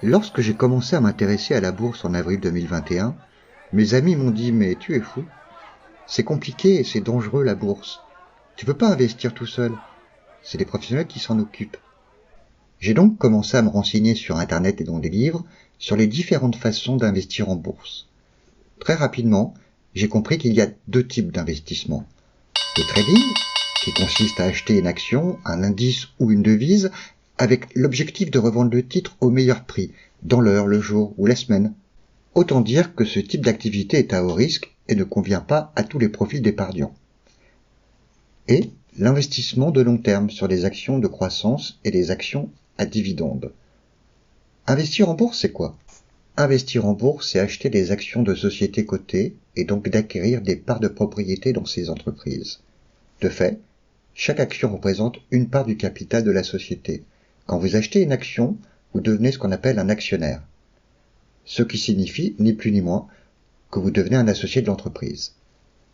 Lorsque j'ai commencé à m'intéresser à la bourse en avril 2021, mes amis m'ont dit « Mais tu es fou, c'est compliqué et c'est dangereux la bourse. Tu peux pas investir tout seul, c'est les professionnels qui s'en occupent. » J'ai donc commencé à me renseigner sur Internet et dans des livres sur les différentes façons d'investir en bourse. Très rapidement, j'ai compris qu'il y a deux types d'investissement. Le trading, qui consiste à acheter une action, un indice ou une devise, avec l'objectif de revendre le titre au meilleur prix, dans l'heure, le jour ou la semaine. Autant dire que ce type d'activité est à haut risque et ne convient pas à tous les profils d'épargnants. Et l'investissement de long terme sur les actions de croissance et les actions à dividendes. Investir en bourse, c'est quoi ? Investir en bourse, c'est acheter des actions de sociétés cotées et donc d'acquérir des parts de propriété dans ces entreprises. De fait, chaque action représente une part du capital de la société. Quand vous achetez une action, vous devenez ce qu'on appelle un actionnaire. Ce qui signifie, ni plus ni moins, que vous devenez un associé de l'entreprise.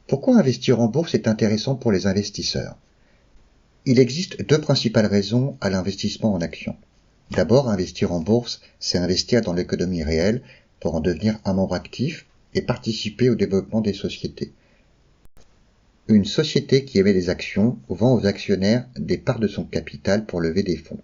Pourquoi investir en bourse est intéressant pour les investisseurs ? Il existe deux principales raisons à l'investissement en actions. D'abord, investir en bourse, c'est investir dans l'économie réelle pour en devenir un membre actif et participer au développement des sociétés. Une société qui émet des actions vend aux actionnaires des parts de son capital pour lever des fonds,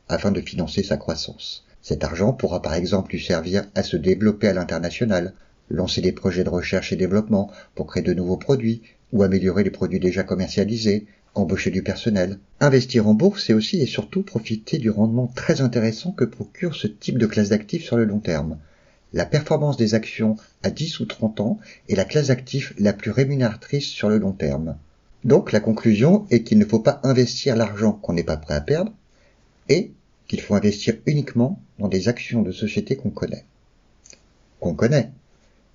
afin de financer sa croissance. Cet argent pourra par exemple lui servir à se développer à l'international, lancer des projets de recherche et développement pour créer de nouveaux produits ou améliorer les produits déjà commercialisés, embaucher du personnel. Investir en bourse, c'est aussi et surtout profiter du rendement très intéressant que procure ce type de classe d'actifs sur le long terme. La performance des actions à 10 ou 30 ans est la classe d'actifs la plus rémunératrice sur le long terme. Donc la conclusion est qu'il ne faut pas investir l'argent qu'on n'est pas prêt à perdre et qu'il faut investir uniquement dans des actions de société qu'on connaît.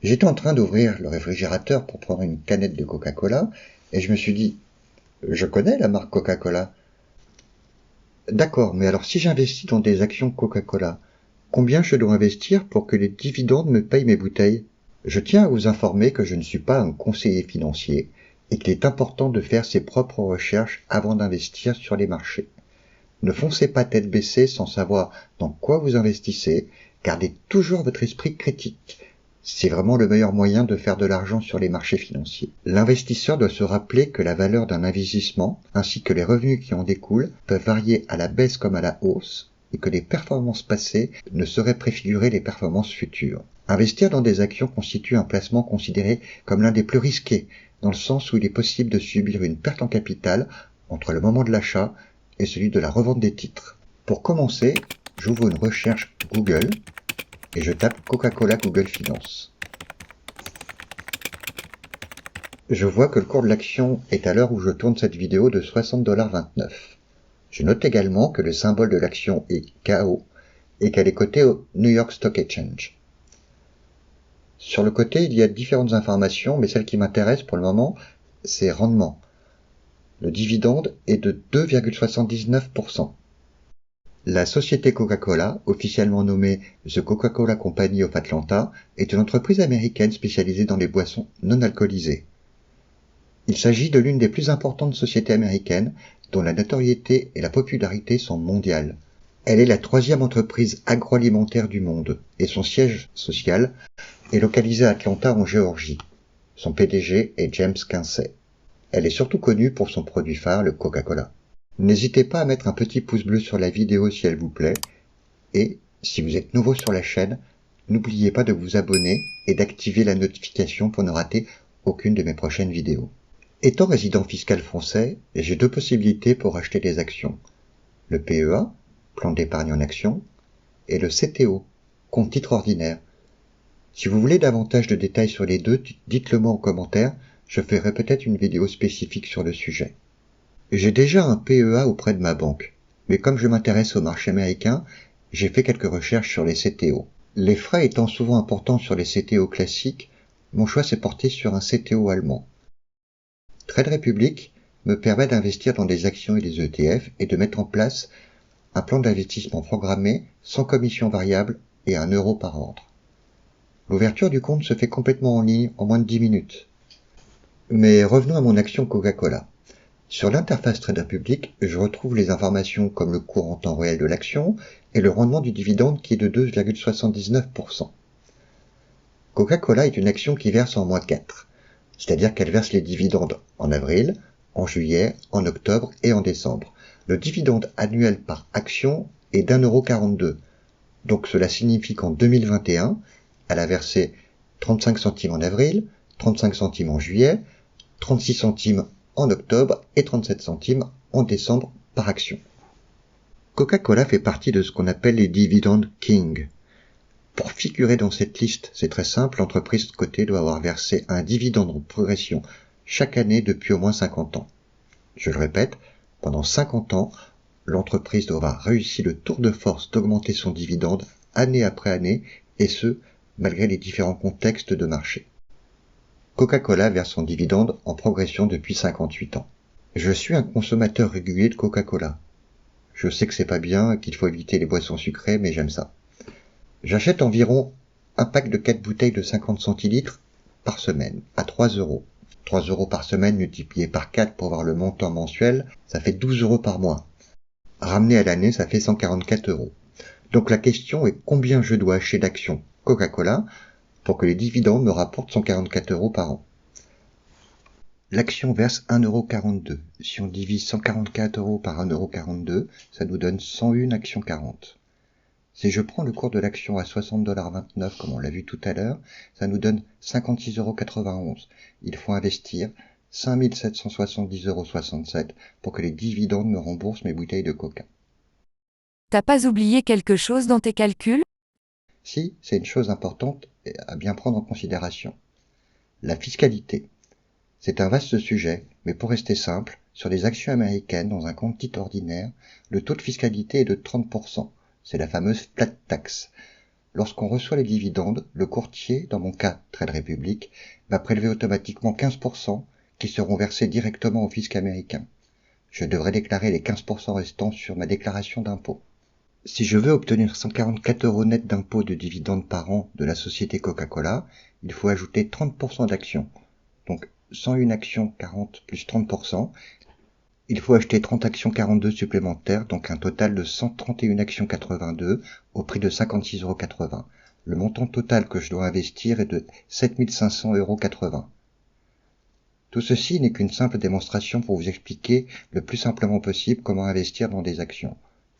J'étais en train d'ouvrir le réfrigérateur pour prendre une canette de Coca-Cola et je me suis dit « Je connais la marque Coca-Cola. » D'accord, mais alors si j'investis dans des actions Coca-Cola, combien je dois investir pour que les dividendes me payent mes bouteilles ? Je tiens à vous informer que je ne suis pas un conseiller financier et qu'il est important de faire ses propres recherches avant d'investir sur les marchés. Ne foncez pas tête baissée sans savoir dans quoi vous investissez, gardez toujours votre esprit critique. C'est vraiment le meilleur moyen de faire de l'argent sur les marchés financiers. L'investisseur doit se rappeler que la valeur d'un investissement, ainsi que les revenus qui en découlent, peuvent varier à la baisse comme à la hausse, et que les performances passées ne sauraient préfigurer les performances futures. Investir dans des actions constitue un placement considéré comme l'un des plus risqués, dans le sens où il est possible de subir une perte en capital entre le moment de l'achat et celui de la revente des titres. Pour commencer, j'ouvre une recherche Google et je tape Coca-Cola Google Finance. Je vois que le cours de l'action est à l'heure où je tourne cette vidéo de 60,29 $. Je note également que le symbole de l'action est KO et qu'elle est cotée au New York Stock Exchange. Sur le côté, il y a différentes informations, mais celle qui m'intéresse pour le moment, c'est rendement. Le dividende est de 2,79%. La société Coca-Cola, officiellement nommée The Coca-Cola Company of Atlanta, est une entreprise américaine spécialisée dans les boissons non alcoolisées. Il s'agit de l'une des plus importantes sociétés américaines dont la notoriété et la popularité sont mondiales. Elle est la troisième entreprise agroalimentaire du monde et son siège social est localisé à Atlanta en Géorgie. Son PDG est James Quincey. Elle est surtout connue pour son produit phare, le Coca-Cola. N'hésitez pas à mettre un petit pouce bleu sur la vidéo si elle vous plaît. Et, si vous êtes nouveau sur la chaîne, n'oubliez pas de vous abonner et d'activer la notification pour ne rater aucune de mes prochaines vidéos. Étant résident fiscal français, j'ai deux possibilités pour acheter des actions. Le PEA, plan d'épargne en actions, et le CTO, compte titre ordinaire. Si vous voulez davantage de détails sur les deux, dites-le moi en commentaire, je ferai peut-être une vidéo spécifique sur le sujet. J'ai déjà un PEA auprès de ma banque, mais comme je m'intéresse au marché américain, j'ai fait quelques recherches sur les CTO. Les frais étant souvent importants sur les CTO classiques, mon choix s'est porté sur un CTO allemand. Trade Republic me permet d'investir dans des actions et des ETF et de mettre en place un plan d'investissement programmé sans commission variable et à 1 € par ordre. L'ouverture du compte se fait complètement en ligne en moins de 10 minutes. Mais revenons à mon action Coca-Cola. Sur l'interface Trade Republic, je retrouve les informations comme le cours en temps réel de l'action et le rendement du dividende qui est de 2,79%. Coca-Cola est une action qui verse en -4, c'est-à-dire qu'elle verse les dividendes en avril, en juillet, en octobre et en décembre. Le dividende annuel par action est d'1,42 €. Donc cela signifie qu'en 2021, elle a versé 35 centimes en avril, 35 centimes en juillet, 36 centimes en octobre et 37 centimes en décembre par action. Coca-Cola fait partie de ce qu'on appelle les Dividend Kings. Pour figurer dans cette liste, c'est très simple, l'entreprise cotée doit avoir versé un dividende en progression chaque année depuis au moins 50 ans. Je le répète, pendant 50 ans, l'entreprise doit avoir réussi le tour de force d'augmenter son dividende année après année, et ce, malgré les différents contextes de marché. Coca-Cola verse son dividende en progression depuis 58 ans. Je suis un consommateur régulier de Coca-Cola. Je sais que c'est pas bien, qu'il faut éviter les boissons sucrées, mais j'aime ça. J'achète environ un pack de 4 bouteilles de 50 centilitres par semaine, à 3 €. 3 € par semaine multiplié par 4 pour voir le montant mensuel, ça fait 12 € par mois. Ramené à l'année, ça fait 144 €. Donc la question est combien je dois acheter d'actions Coca-Cola pour que les dividendes me rapportent 144 € par an. L'action verse 1,42 €. Si on divise 144 € par 1,42 €, ça nous donne 101 actions 40. Si je prends le cours de l'action à 60,29 $, comme on l'a vu tout à l'heure, ça nous donne 56,91 €. Il faut investir 5 770,67 € pour que les dividendes me remboursent mes bouteilles de coca. T'as pas oublié quelque chose dans tes calculs? Si, c'est une chose importante à bien prendre en considération. La fiscalité. C'est un vaste sujet, mais pour rester simple, sur les actions américaines dans un compte titre ordinaire, le taux de fiscalité est de 30%. C'est la fameuse flat tax. Lorsqu'on reçoit les dividendes, le courtier, dans mon cas Trade Republic, va prélever automatiquement 15% qui seront versés directement au fisc américain. Je devrais déclarer les 15% restants sur ma déclaration d'impôt. Si je veux obtenir 144 € net d'impôt de dividendes par an de la société Coca-Cola, il faut ajouter 30% d'actions. Donc 101 actions 40 plus 30%. Il faut acheter 30 actions 42 supplémentaires, donc un total de 131 actions 82 au prix de 56,80 €. Le montant total que je dois investir est de 7 500,80 €. Tout ceci n'est qu'une simple démonstration pour vous expliquer le plus simplement possible comment investir dans des actions.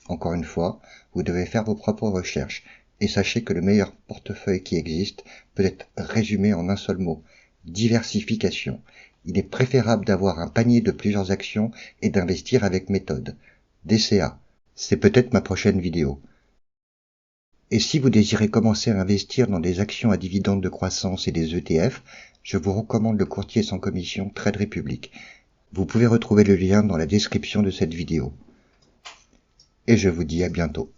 Encore une fois, vous devez faire vos propres recherches et sachez que le meilleur portefeuille qui existe peut être résumé en un seul mot: diversification. Il est préférable d'avoir un panier de plusieurs actions et d'investir avec méthode. DCA. C'est peut-être ma prochaine vidéo. Et si vous désirez commencer à investir dans des actions à dividendes de croissance et des ETF, je vous recommande le courtier sans commission Trade Republic. Vous pouvez retrouver le lien dans la description de cette vidéo. Et je vous dis à bientôt.